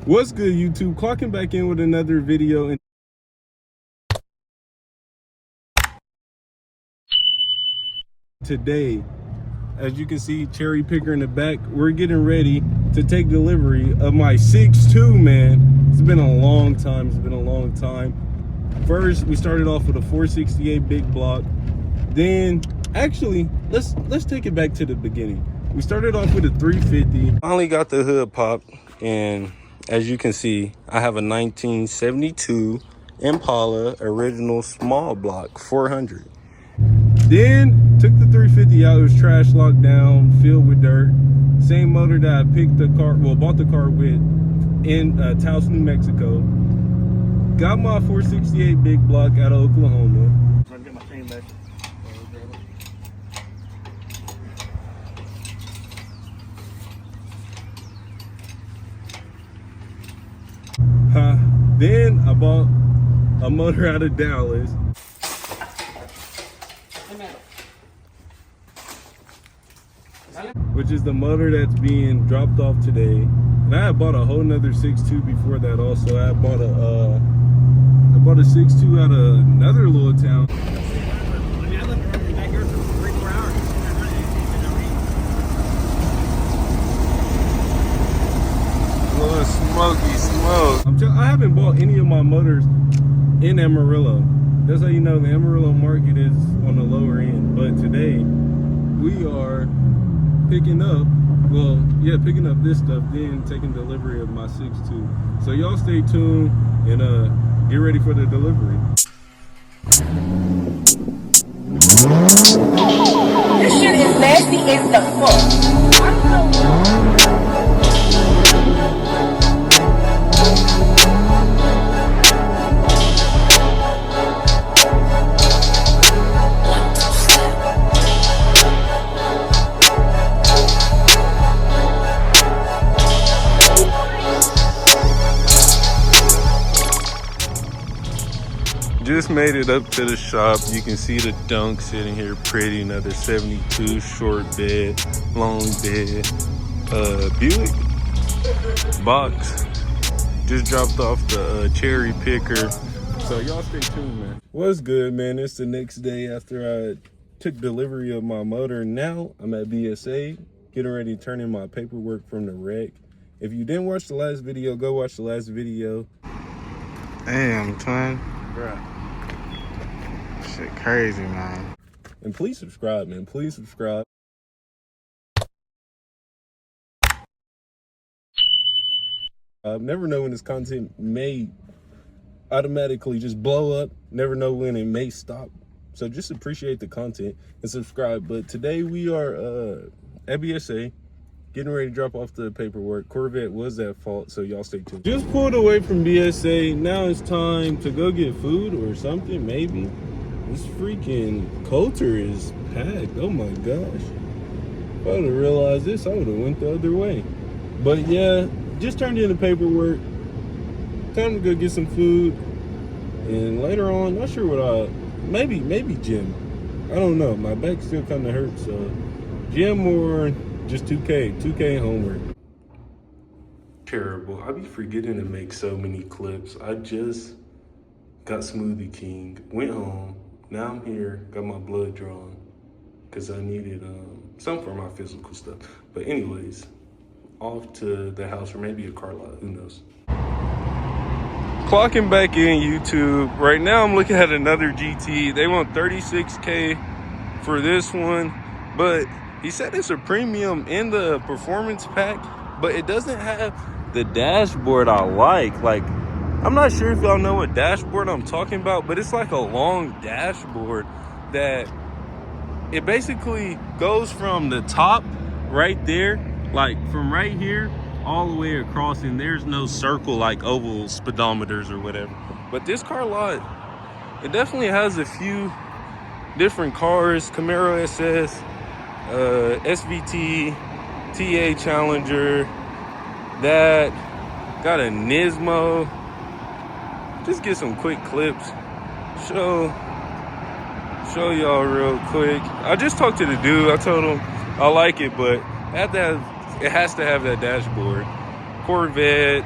What's good, YouTube? Clocking back in with another video. And today, as you can see, cherry picker in the back, we're getting ready to take delivery of my 6'2", man. It's been a long time. First, we started off with a 468 big block. Then, actually, let's take it back to the beginning. We started off with a 350. Finally got the hood popped, and as you can see, I have a 1972 Impala original small block 400. Then took the 350 out. It was trash locked down, filled with dirt. Same motor that I bought the car with in Taos, New Mexico. Got my 468 big block out of Oklahoma. I'm trying to get my chain back. Then I bought a motor out of Dallas. Which is the motor that's being dropped off today. And I had bought a whole nother 6'2" before that also. I bought a 6'2" out of another little town. I mean, I left it running back here for 3-4 hours. Little smoky smoke. I haven't bought any of my motors in Amarillo. That's how you know the Amarillo market is on the lower end. But today we are picking up this stuff, then taking delivery of my 6'2". So y'all stay tuned and get ready for the delivery. This shit is nasty as the fuck. I don't know. Just made it up to the shop. You can see the dunk sitting here pretty. Another 72 short bed, long bed. Buick box. Just dropped off the cherry picker. So y'all stay tuned, man. What's good, man? It's the next day after I took delivery of my motor. Now I'm at BSA, getting ready to turn in my paperwork from the wreck. If you didn't watch the last video, go watch the last video. Damn, twin. Bruh. Shit crazy, man. And please subscribe, man. Please subscribe. Never know when this content may automatically just blow up. Never know when it may stop. So just appreciate the content and subscribe. But today we are at BSA, getting ready to drop off the paperwork. Corvette was at fault, so y'all stay tuned. Just pulled away from BSA. Now it's time to go get food or something, maybe. This freaking Coulter is packed. Oh my gosh. If I would have realized this, I would have went the other way. But yeah, just turned in the paperwork. Time to go get some food. And later on, not sure what maybe gym. I don't know. My back's still kind of hurt, so gym or just 2K homework. Terrible. I be forgetting to make so many clips. I just got Smoothie King, went home. Now I'm here, got my blood drawn because I needed some for my physical stuff. But anyways, off to the house or maybe a car lot, who knows. Clocking back in, YouTube. Right now I'm looking at another GT. They want $36K for this one, but he said it's a premium in the performance pack, but it doesn't have the dashboard I like. Like, I'm not sure if y'all know what dashboard I'm talking about, but it's like a long dashboard that it basically goes from the top right there, like from right here all the way across, and there's no circle like oval speedometers or whatever. But this car lot, it definitely has a few different cars. Camaro SS, SVT, TA Challenger, that got a Nismo. Just get some quick clips, show y'all real quick. I just talked to the dude. I told him I like it, but it has to have that dashboard. Corvette,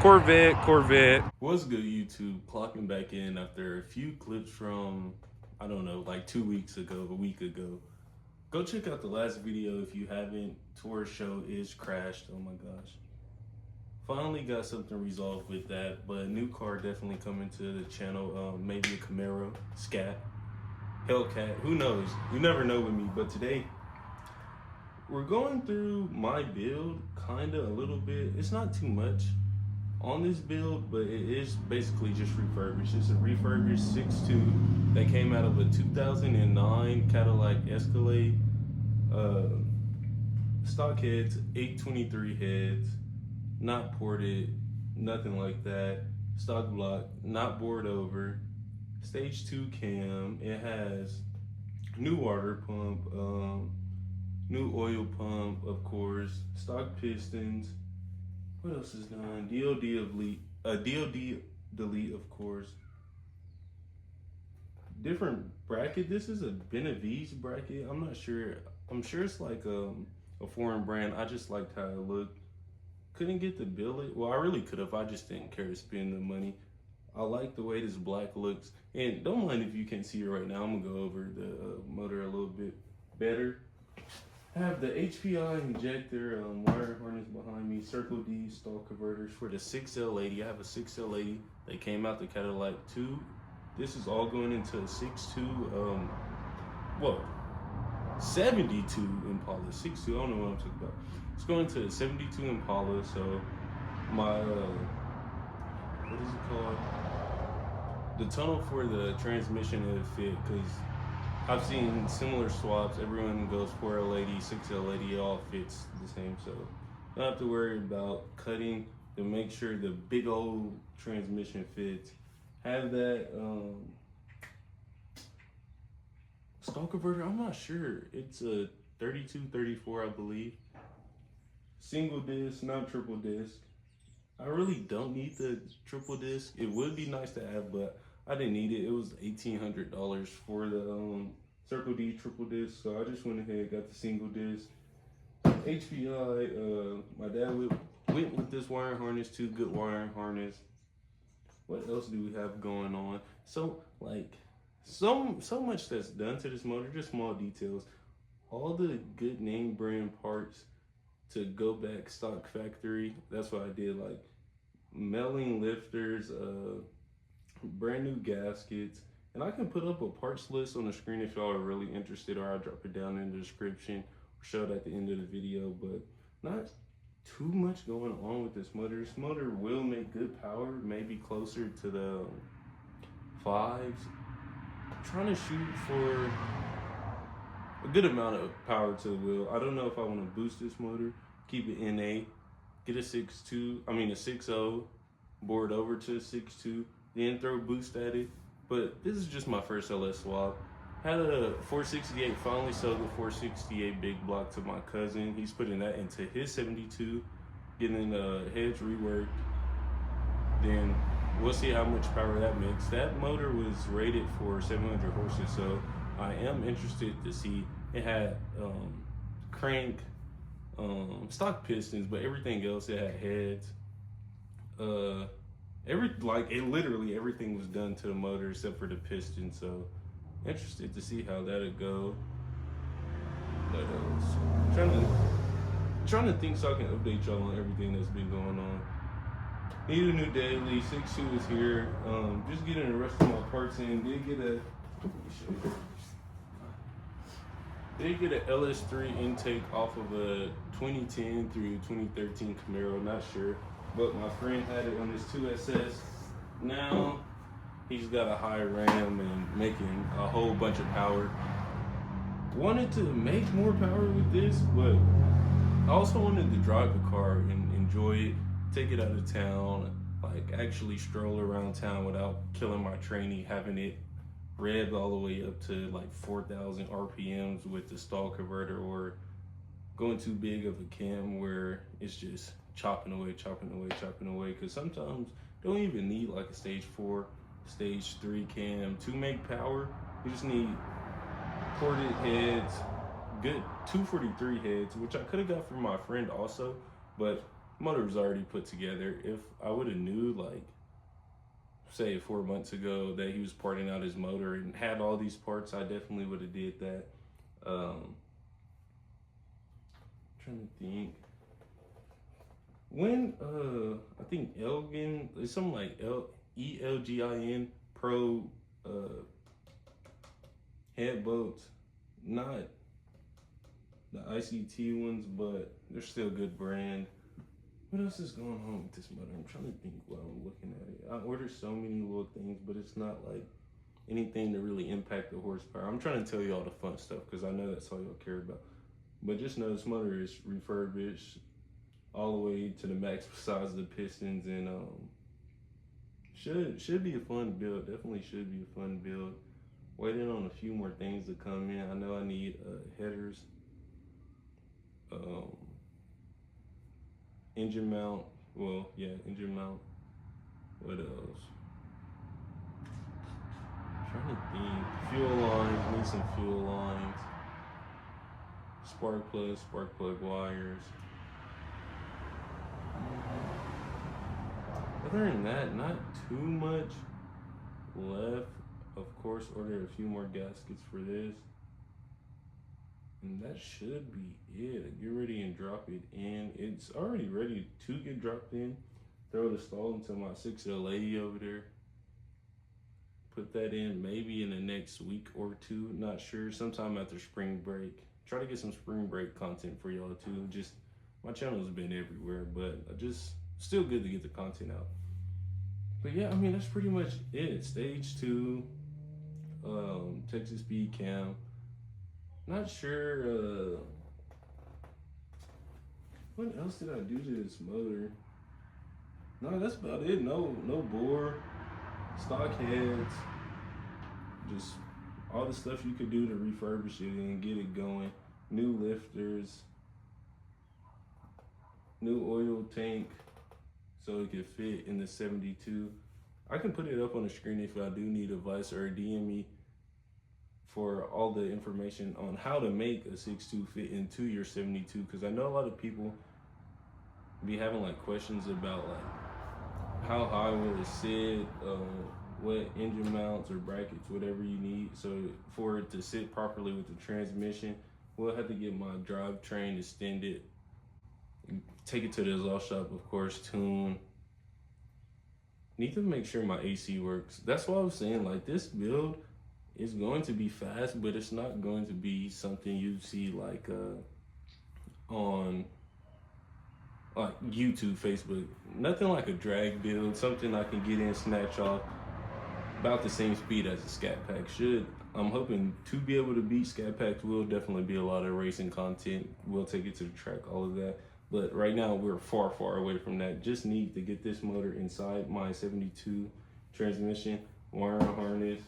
Corvette. What's good, YouTube? Clocking back in after a few clips from, I don't know, like 2 weeks ago, a week ago. Go check out the last video if you haven't. Tour show is crashed. Oh my gosh. Finally got something resolved with that, but a new car definitely coming to the channel. Maybe a Camaro, Scat, Hellcat, who knows? You never know with me, but today we're going through my build, kinda a little bit. It's not too much on this build, but it is basically just refurbished. It's a refurbished 6.2 that came out of a 2009 Cadillac Escalade. Stock heads, 823 heads, not ported, nothing like that. Stock block, not bored over. Stage 2 cam. It has new water pump, new oil pump, of course. Stock pistons. What else is done? DOD delete, of course. Different bracket. This is a Benavides bracket. I'm not sure. I'm sure it's like a foreign brand. I just liked how it looked. Couldn't get the billet. Well, I really could have. I just didn't care to spend the money. I like the way this black looks. And don't mind if you can't see it right now. I'm going to go over the motor a little bit better. Have the HPI injector wire harness behind me, Circle D stall converters for the 6L80. I have a 6L80 that came out the Cadillac 2. This is all going into a 6.2, 72 Impala, 6.2, I don't know what I'm talking about. It's going to a 72 Impala, so my, what is it called? The tunnel for the transmission will fit, because I've seen similar swaps. Everyone goes 4L80, 6L80, it all fits the same. So don't have to worry about cutting to make sure the big old transmission fits. Have that stall converter, I'm not sure. It's a 3234, I believe. Single disc, not triple disc. I really don't need the triple disc. It would be nice to have, but I didn't need it. It was $1,800 for the Circle D triple disc, so I just went ahead, got the single disc. HPI, my dad went with this wiring harness, too. Good wiring harness. What else do we have going on? So like, so much that's done to this motor, just small details. All the good name brand parts to go back stock factory. That's what I did, like melting lifters, brand new gaskets, and I can put up a parts list on the screen if y'all are really interested, or I'll drop it down in the description or show it at the end of the video. But not too much going on with this motor. This motor will make good power, maybe closer to the 5s. I'm trying to shoot for a good amount of power to the wheel. I don't know if I want to boost this motor, keep it NA, get a 6.0, board over to a 6.2, then throw boost at it. But this is just my first LS swap. Had a 468, finally sold the 468 big block to my cousin. He's putting that into his 72, getting the heads reworked. Then we'll see how much power that makes. That motor was rated for 700 horses, so I am interested to see. It had crank, stock pistons, but everything else, it had heads. Literally everything was done to the motor except for the piston, so interested to see how that'll go. What else? Trying to think so I can update y'all on everything that's been going on. Need a new daily. 6.2 is here. Just getting the rest of my parts in. Did get an Ls3 intake off of a 2010 through 2013 Camaro, not sure. But my friend had it on his 2SS. Now he's got a high RAM and making a whole bunch of power. Wanted to make more power with this, but I also wanted to drive the car and enjoy it, take it out of town, like actually stroll around town without killing my tranny, having it revved all the way up to like 4,000 RPMs with the stall converter, or going too big of a cam where it's just chopping away, because sometimes you don't even need like a stage 4, stage 3 cam to make power. You just need ported heads, good 243 heads, which I could have got from my friend also, but motor was already put together. If I would have knew, like, say 4 months ago that he was parting out his motor and had all these parts, I definitely would have did that. Trying to think. When I think Elgin, it's something like ELGIN Pro head bolts, not the ICT ones, but they're still a good brand. What else is going on with this motor? I'm trying to think while I'm looking at it. I ordered so many little things, but it's not like anything to really impact the horsepower. I'm trying to tell you all the fun stuff because I know that's all y'all care about. But just know this motor is refurbished all the way to the max besides the pistons, and should be a fun build. Definitely should be a fun build. Waiting on a few more things to come in. I know I need headers, engine mount. Well, yeah, engine mount. What else? I'm trying to think. Fuel lines. Need some fuel lines. Spark plug wires. Other than that, not too much left. Of course, ordered a few more gaskets for this. And that should be it. Get ready and drop it in. It's already ready to get dropped in. Throw the stall into my 6LA over there. Put that in maybe in the next week or two. Not sure. Sometime after spring break. Try to get some spring break content for y'all too. Just, my channel's been everywhere, but still good to get the content out. But yeah, I mean, that's pretty much it. Stage 2, Texas speed cam. Not sure, what else did I do to this motor? No, that's about it. No bore, stock heads, just all the stuff you could do to refurbish it and get it going. New lifters, new oil tank, so it could fit in the 72. I can put it up on the screen if I do need advice, or DM me for all the information on how to make a 6.2 fit into your 72, because I know a lot of people be having like questions about like how high will it sit, what engine mounts or brackets, whatever you need. So for it to sit properly with the transmission, we'll have to get my drivetrain extended, take it to the exhaust shop, of course, tune. Need to make sure my AC works. That's why I was saying, like, this build is going to be fast, but it's not going to be something you see like on like YouTube, Facebook. Nothing like a drag build, something I can get in, snatch off, about the same speed as a Scat Pack should. I'm hoping to be able to beat Scat Packs. Will definitely be a lot of racing content. We'll take it to the track, all of that. But right now we're far, far away from that. Just need to get this motor inside my 72 transmission, wire harness,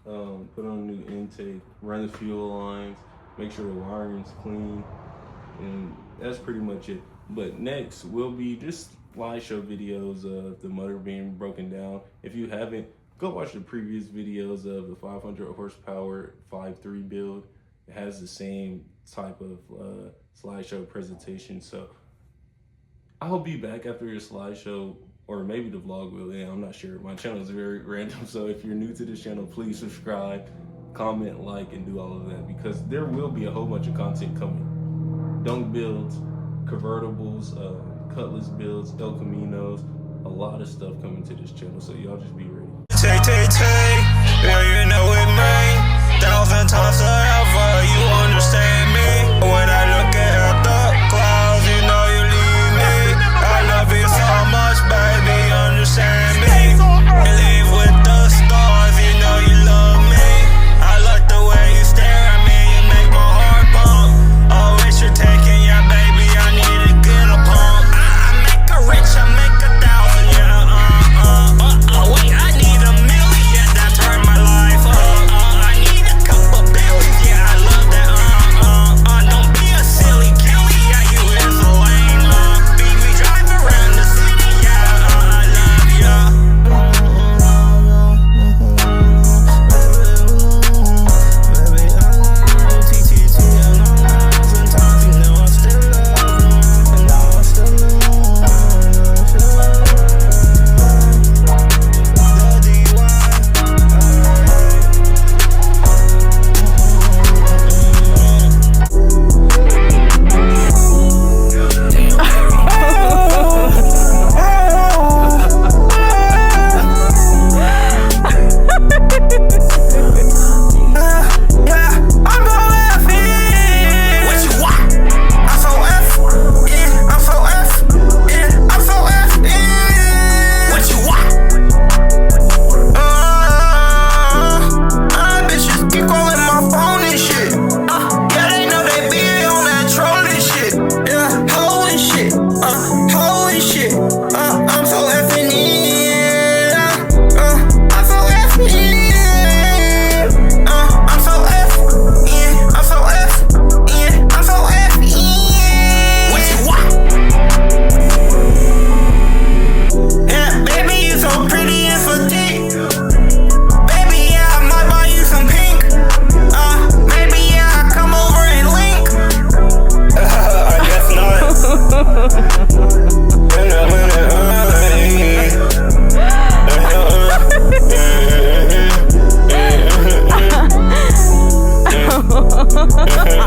put on a new intake, run the fuel lines, make sure the wiring's clean, and that's pretty much it. But next will be just slideshow videos of the motor being broken down. If you haven't, go watch the previous videos of the 500 horsepower 5.3 build. It has the same type of slideshow presentation. So I'll be back after your slideshow, or maybe the vlog will end. I'm not sure. My channel is very random. So if you're new to this channel, please subscribe, comment, like, and do all of that, because there will be a whole bunch of content coming. Dunk builds, convertibles, Cutlass builds, El Caminos, a lot of stuff coming to this channel. So y'all just be ready. Take, yeah, you know it, man. 1,000 times forever, you understand me. When I look at the clouds, you know you leave me. I love you so much, baby, understand me. Leave with the stars, you know you love me. I like the way you stare at me, you make my heart pump. Always you're taking, yeah, baby, I need to get a pump. I make her rich, I make 1,000, yeah, wait, I need Mm-hmm.